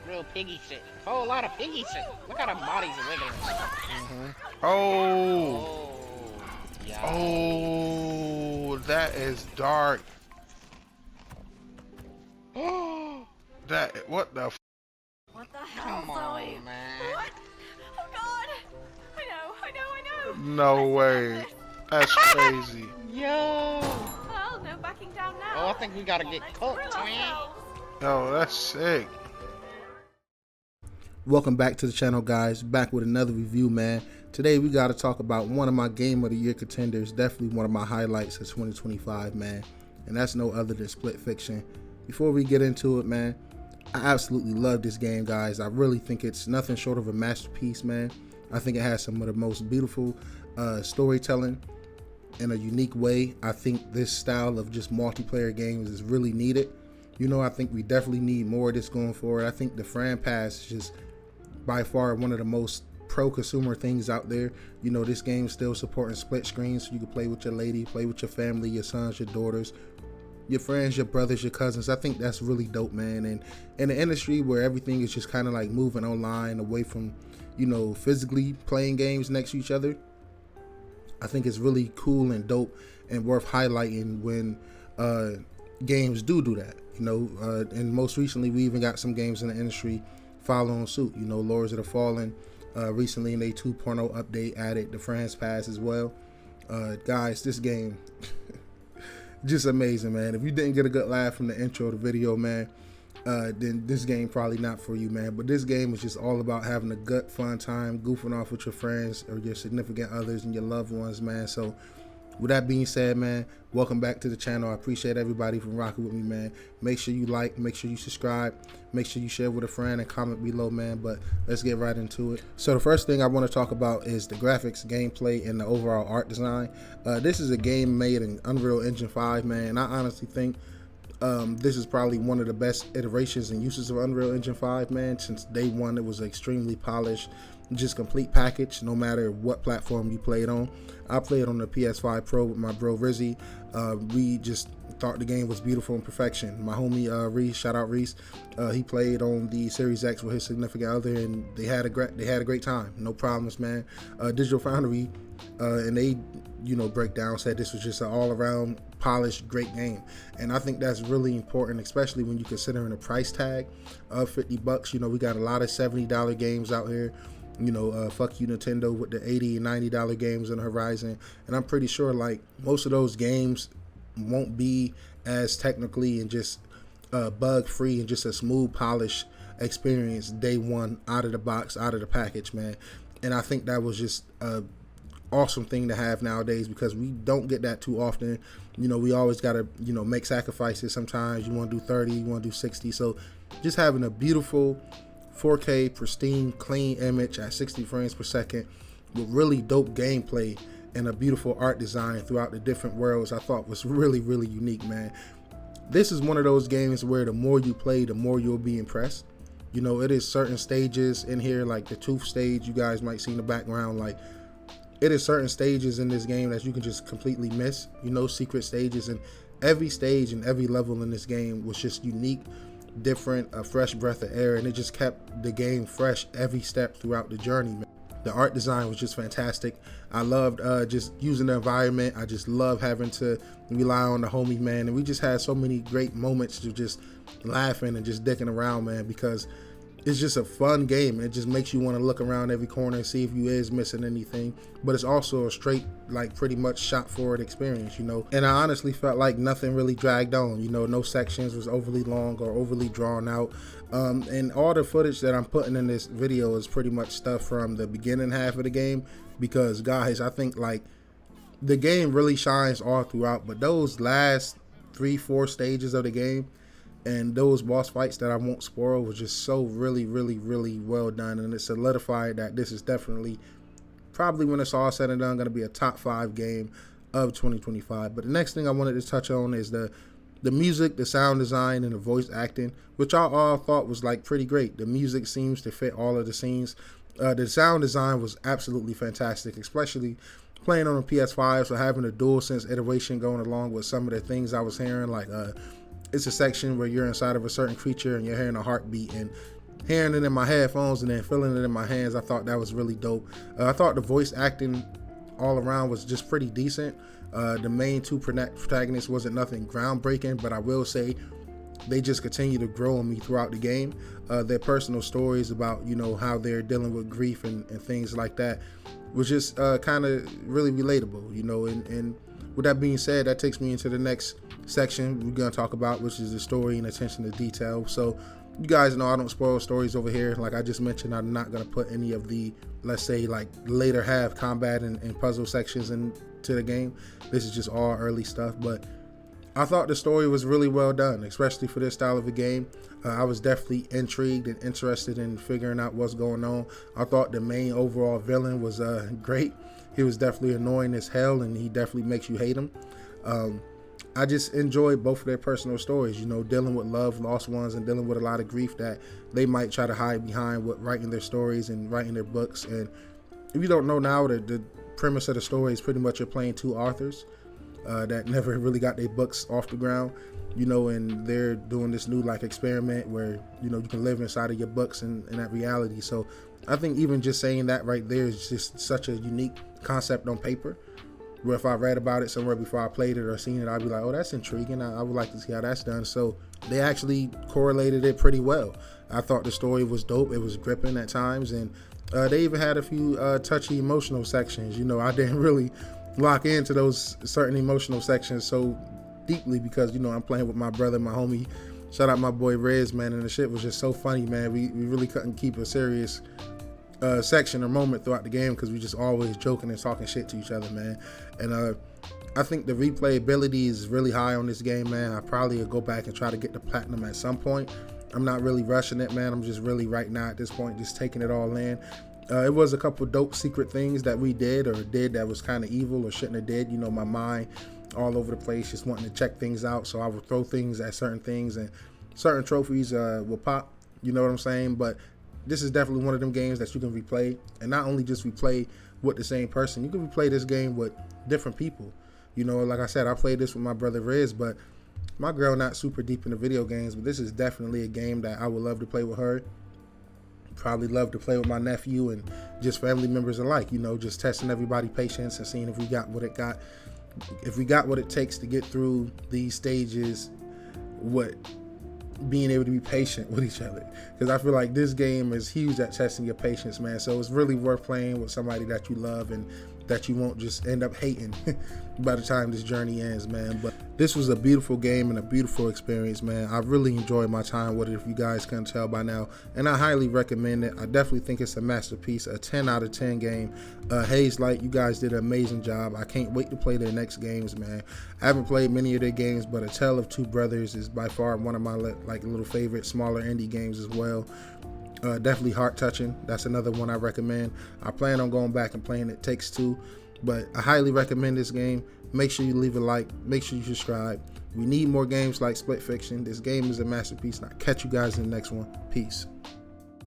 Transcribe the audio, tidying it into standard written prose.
Real piggy shit. Whole lot of piggy shit. Look how the bodies are wiggling. Oh, Oh, yeah. oh, that is dark. That, what the f? What the hell, Come Zoe? on, man. What? Oh God! I know. No way. That's crazy. Yo. Well, no backing down now. Oh, I think we gotta get Let's cooked, grill man. ourselves. Yo, that's sick. Welcome back to the channel, guys. Back with another review, man. Today we got to talk about one of my Game of the Year contenders, definitely one of my highlights of 2025, man, and that's no other than Split Fiction. Before we get into it, man, I absolutely love this game, guys. I really think it's nothing short of a masterpiece, man. I think it has some of the most beautiful storytelling in a unique way. I think this style of just multiplayer games is really needed. You know, I think we definitely need more of this going forward. I think the Fran Pass is just by far one of the most pro-consumer things out there. You know, this game's still supporting split screens, so you can play with your lady, play with your family, your sons, your daughters, your friends, your brothers, your cousins. I think that's really dope, man. And in an industry where everything is just kind of like moving online away from, you know, physically playing games next to each other, I think it's really cool and dope and worth highlighting when games do that. You know, and most recently we even got some games in the industry following suit. You know, Lords of the Fallen recently in a 2.0 update added the France Pass as well. Guys, this game just amazing, man. If you didn't get a good laugh from the intro of the video, man, then this game probably not for you, man. But this game is just all about having a good fun time, goofing off with your friends or your significant others and your loved ones, man. So with that being said, man, welcome back to the channel. I appreciate everybody for rocking with me, man. Make sure you like, make sure you subscribe, make sure you share with a friend and comment below, man. But let's get right into it. So the first thing I want to talk about is the graphics, gameplay, and the overall art design. This is a game made in Unreal Engine 5, man. And I honestly think this is probably one of the best iterations and uses of Unreal Engine 5, man. Since day one, it was extremely polished, just complete package, no matter what platform you played on. I played on the PS5 Pro with my bro Rizzy. We just thought the game was beautiful and perfection. My homie Reese, shout out Reese, he played on the Series X with his significant other, and they had a great time. No problems, man. Digital Foundry and they, you know, breakdown said this was just an all-around polished great game, and I think that's really important, especially when you consider a price tag of $50. You know, we got a lot of $70 games out here. You know, fuck you Nintendo with the $80 and $90 games on the horizon, and I'm pretty sure like most of those games won't be as technically and just bug free and just a smooth polished experience day one out of the box, out of the package, man. And I think that was just a awesome thing to have nowadays, because we don't get that too often. You know, we always got to, you know, make sacrifices. Sometimes you want to do 30, you want to do 60. So just having a beautiful 4K pristine clean image at 60 frames per second with really dope gameplay and a beautiful art design throughout the different worlds, I thought was really unique, man. This is one of those games where the more you play, the more you'll be impressed. You know, it is certain stages in here, like the tooth stage you guys might see in the background. Like, it is certain stages in this game that you can just completely miss, you know, secret stages, and every stage and every level in this game was just unique, different, a fresh breath of air, and it just kept the game fresh every step throughout the journey, man. The art design was just fantastic. I loved just using the environment. I just love having to rely on the homie, man, and we just had so many great moments of just laughing and just dicking around, man, because it's just a fun game. It just makes you want to look around every corner and see if you is missing anything. But it's also a straight, like, pretty much shot forward experience, you know. And I honestly felt like nothing really dragged on. You know, no sections was overly long or overly drawn out. And all the footage that I'm putting in this video is pretty much stuff from the beginning half of the game. Because, guys, I think, like, the game really shines all throughout. But those last 3-4 stages of the game and those boss fights that I won't spoil was just so really well done, and it solidified that this is definitely, probably when it's all said and done, going to be a top 5 game of 2025. But the next thing I wanted to touch on is the music, the sound design, and the voice acting, which I all thought was like pretty great. The music seems to fit all of the scenes. The sound design was absolutely fantastic, especially playing on a PS5, so having a DualSense iteration going along with some of the things I was hearing, like it's a section where you're inside of a certain creature and you're hearing a heartbeat, and hearing it in my headphones and then feeling it in my hands, I thought that was really dope. I thought the voice acting all around was just pretty decent. The main two protagonists wasn't nothing groundbreaking, but I will say they just continue to grow on me throughout the game. Their personal stories about, you know, how they're dealing with grief and things like that was just kind of really relatable, you know. And with that being said, that takes me into the next section we're going to talk about, which is the story and attention to detail. So you guys know I don't spoil stories over here. Like I just mentioned, I'm not going to put any of the, let's say, like later half combat and puzzle sections into the game. This is just all early stuff, but I thought the story was really well done, especially for this style of a game. I was definitely intrigued and interested in figuring out what's going on. I thought the main overall villain was great. He was definitely annoying as hell, and he definitely makes you hate him. I just enjoyed both of their personal stories, you know, dealing with love, lost ones, and dealing with a lot of grief that they might try to hide behind with writing their stories and writing their books. And if you don't know now, the premise of the story is pretty much you're playing two authors that never really got their books off the ground, you know, and they're doing this new like experiment where, you know, you can live inside of your books and that reality. So I think even just saying that right there is just such a unique concept on paper, where if I read about it somewhere before I played it or seen it, I'd be like, oh, that's intriguing. I would like to see how that's done. So they actually correlated it pretty well. I thought the story was dope. It was gripping at times, and they even had a few touchy emotional sections. You know, I didn't really lock into those certain emotional sections so deeply because, you know, I'm playing with my brother, my homie. Shout out my boy Rez, man, and the shit was just so funny, man. We really couldn't keep a serious section or moment throughout the game because we just always joking and talking shit to each other, man. And I think the replayability is really high on this game, man. I probably will go back and try to get the platinum at some point. I'm not really rushing it, man. I'm just really right now at this point just taking it all in. It was a couple dope secret things that we did that was kind of evil or shouldn't have did. You know, my mind all over the place, just wanting to check things out. So I would throw things at certain things and certain trophies will pop. You know what I'm saying? But this is definitely one of them games that you can replay, and not only just replay with the same person, you can replay this game with different people. You know, like I said, I played this with my brother Riz, but my girl not super deep into video games, but this is definitely a game that I would love to play with her. Probably love to play with my nephew and just family members alike, you know, just testing everybody's patience and seeing if we got what it takes to get through these stages, being able to be patient with each other, because I feel like this game is huge at testing your patience, man. So it's really worth playing with somebody that you love and that you won't just end up hating by the time this journey ends, man. But this was a beautiful game and a beautiful experience, man. I really enjoyed my time with it, if you guys couldn't tell by now, and I highly recommend it. I definitely think it's a masterpiece, a 10 out of 10 game. Haze Light, you guys did an amazing job. I can't wait to play their next games, man. I haven't played many of their games, but A Tale of Two Brothers is by far one of my like little favorite smaller indie games as well. Definitely heart touching. That's another one I recommend. I plan on going back and playing It Takes Two, but I highly recommend this game. Make sure you leave a like, make sure you subscribe. We need more games like Split Fiction. This game is a masterpiece, and I'll catch you guys in the next one. Peace.